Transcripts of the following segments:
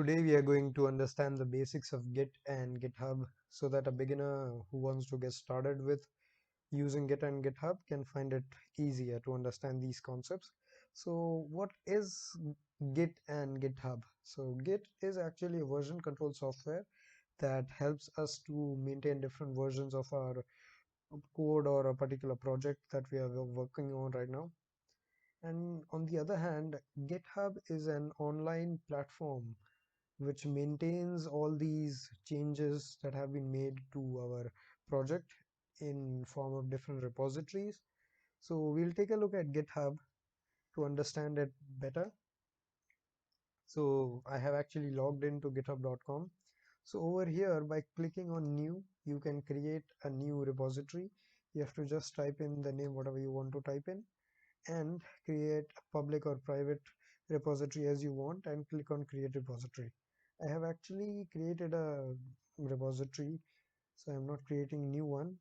Today we are going to understand the basics of Git and GitHub so that a beginner who wants to get started with using Git and GitHub can find it easier to understand these concepts. So what is Git and GitHub? So Git is actually a version control software that helps us to maintain different versions of our code or a particular project that we are working on right now. And on the other hand, GitHub is an online platform which maintains all these changes that have been made to our project in form of different repositories. So we'll take a look at GitHub to understand it better. So I have actually logged into github.com. So over here, by clicking on new, you can create a new repository. You have to just type in the name, whatever you want to type in, and create a public or private repository as you want and click on create repository. I have actually created a repository, so I'm not creating new one.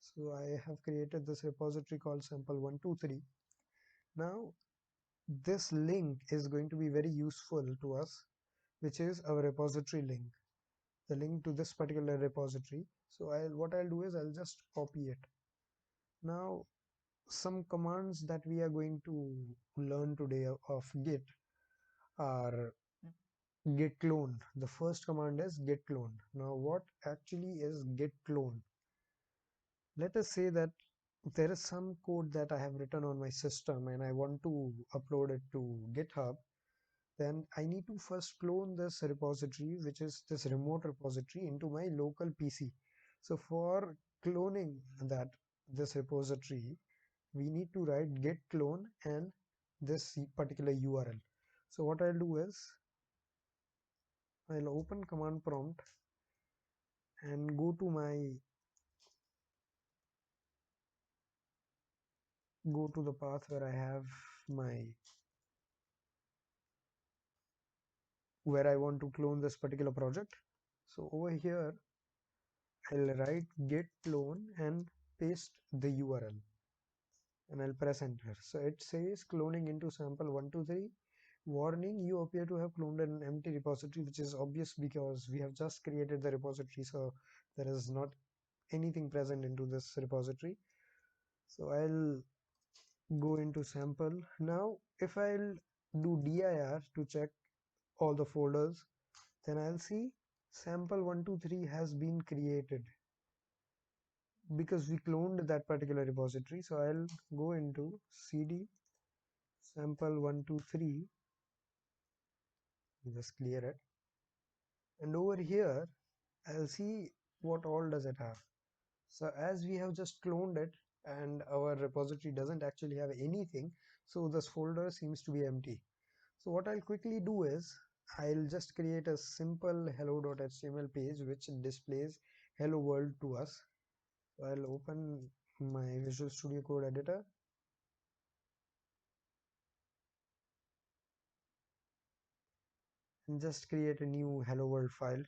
So I have created this repository called sample123. Now this link is going to be very useful to us, which is our repository link, the link to this particular repository. So what I'll do is I'll just copy it. Now some commands that we are going to learn today of Git are git clone. The first command is git clone. Now what actually is git clone? Let us say that there is some code that I have written on my system and I want to upload it to GitHub. Then I need to first clone this repository, which is this remote repository, into my local PC. So for cloning this repository, we need to write git clone and this particular URL. So what I'll do is I'll open command prompt and go to the path where I have where I want to clone this particular project. So over here I'll write git clone and paste the URL and I'll press enter. So it says cloning into sample123. Warning, you appear to have cloned an empty repository, which is obvious because we have just created the repository, so there is not anything present into this repository. So I'll go into sample. Now if I'll do dir to check all the folders, then I'll see sample123 has been created because we cloned that particular repository. So I'll go into cd sample123, just clear it, and over here I'll see what all does it have. So as we have just cloned it and our repository doesn't actually have anything, so this folder seems to be empty. So what I'll quickly do is I'll just create a simple hello.html page which displays hello world to us. So I'll open my Visual Studio Code editor and just create a new hello world file.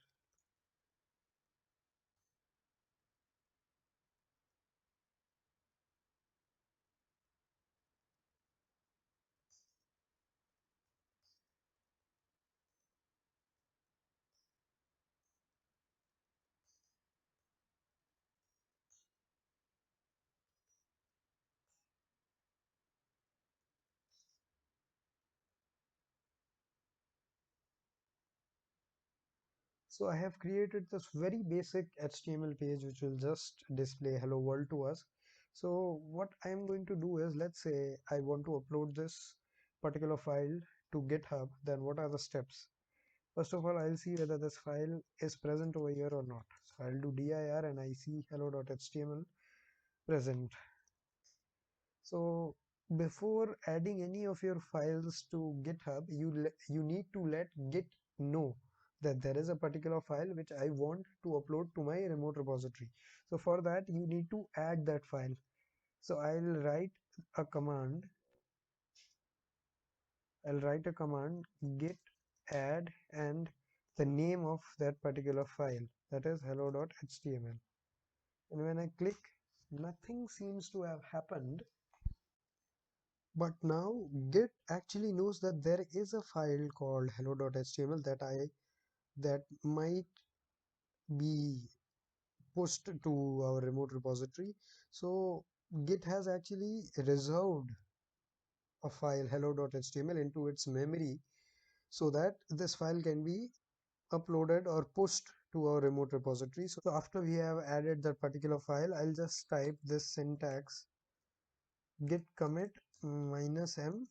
So I have created this very basic HTML page which will just display hello world to us. So what I'm going to do is, let's say I want to upload this particular file to GitHub, then what are the steps? First of all, I'll see whether this file is present over here or not. So I'll do dir and I see hello.html present. So before adding any of your files to GitHub, you need to let Git know that there is a particular file which I want to upload to my remote repository. So for that, you need to add that file. So a command. I'll write a command git add and the name of that particular file, that is hello.html. And when I click, nothing seems to have happened. But now Git actually knows that there is a file called hello.html that I that might be pushed to our remote repository. So Git has actually reserved a file hello.html into its memory so that this file can be uploaded or pushed to our remote repository. So after we have added that particular file, I'll just type this syntax git commit -m,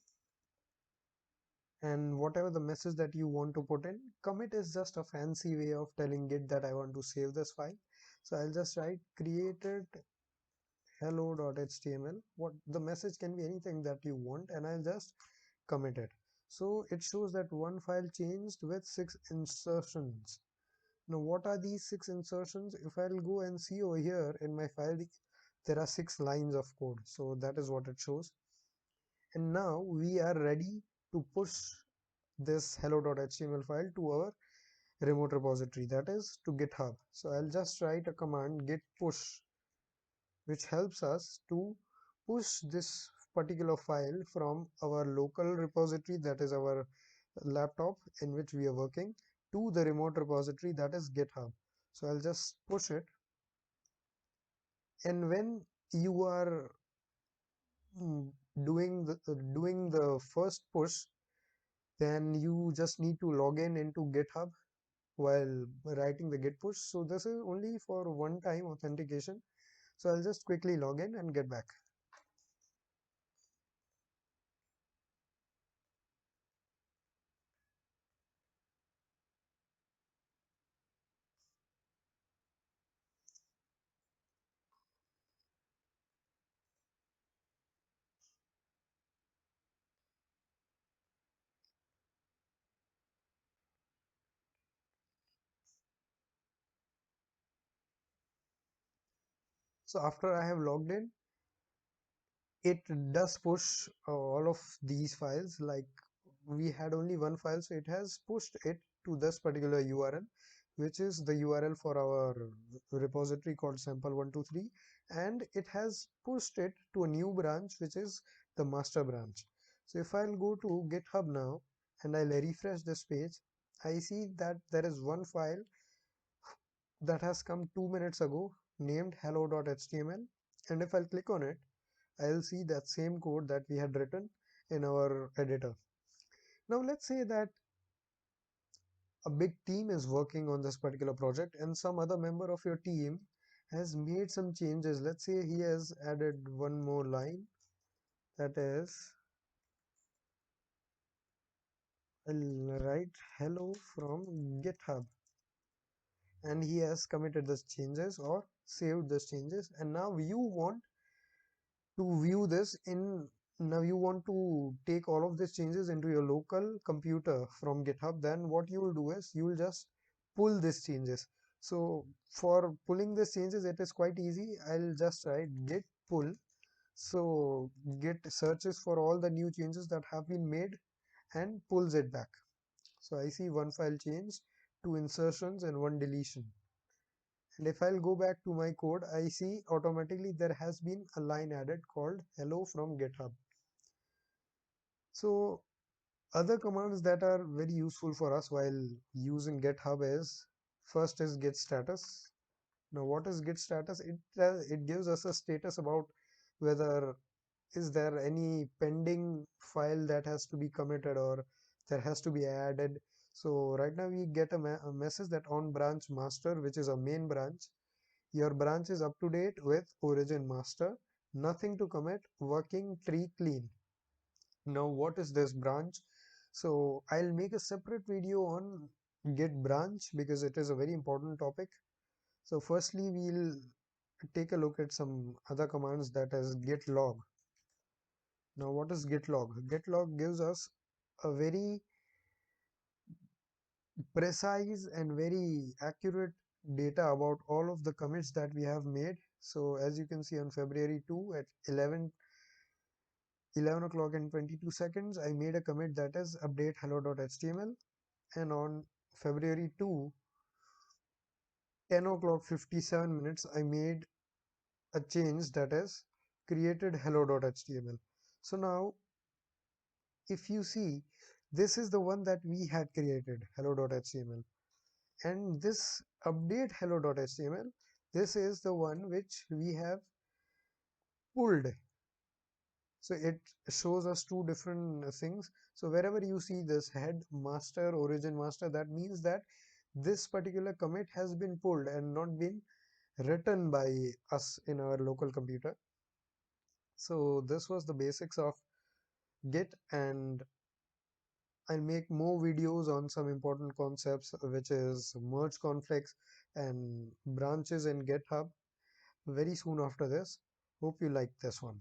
and whatever the message that you want to put in. Commit is just a fancy way of telling Git that I want to save this file. So I'll just write created hello.html. What the message can be anything that you want, and I'll just commit it. So it shows that one file changed with 6 insertions. Now what are these 6 insertions? If I'll go and see over here in my file, there are 6 lines of code. So that is what it shows. And now we are ready to push this hello.html file to our remote repository, that is to GitHub. So I'll just write a command git push, which helps us to push this particular file from our local repository, that is our laptop in which we are working, to the remote repository, that is GitHub. So I'll just push it, and when you are mm, doing the first push, then you just need to log in into GitHub while writing the git push. So this is only for one time authentication. So I'll just quickly log in and get back. So after I have logged in, it does push all of these files. Like we had only one file, so it has pushed it to this particular URL, which is the URL for our repository called sample123, and it has pushed it to a new branch, which is the master branch. So if I'll go to GitHub now and I'll refresh this page, I see that there is one file that has come 2 minutes ago named hello.html, and if I'll click on it, I'll see that same code that we had written in our editor. Now let's say that a big team is working on this particular project and some other member of your team has made some changes. Let's say he has added one more line, that is, I'll write hello from GitHub, and he has committed those changes or saved those changes, and now you want to view this in now you want to take all of these changes into your local computer from GitHub. Then what you will do is you will just pull these changes. So for pulling these changes, it is quite easy. I'll just write git pull. So git searches for all the new changes that have been made and pulls it back. So I see one file change, two insertions, and one deletion. And if I'll go back to my code, I see automatically there has been a line added called hello from GitHub. So other commands that are very useful for us while using GitHub is, first is git status. Now what is git status? It gives us a status about whether is there any pending file that has to be committed or that has to be added. So right now we get a message that on branch master, which is a main branch, your branch is up to date with origin master, nothing to commit, working tree clean. Now what is this branch? So I'll make a separate video on git branch because it is a very important topic. So firstly we'll take a look at some other commands, that is git log. Now what is git log? Git log gives us a very precise and very accurate data about all of the commits that we have made. So as you can see, on February 2 at 11 o'clock and 22 seconds, I made a commit that is update hello.html, and on February 2, 10 o'clock 57 minutes, I made a change that is created hello.html. So now if you see, this is the one that we had created, hello.html. And this update hello.html, this is the one which we have pulled. So it shows us two different things. So wherever you see this head master origin master, that means that this particular commit has been pulled and not been written by us in our local computer. So this was the basics of Git, and I'll make more videos on some important concepts, which is merge conflicts and branches in GitHub very soon after this. Hope you like this one.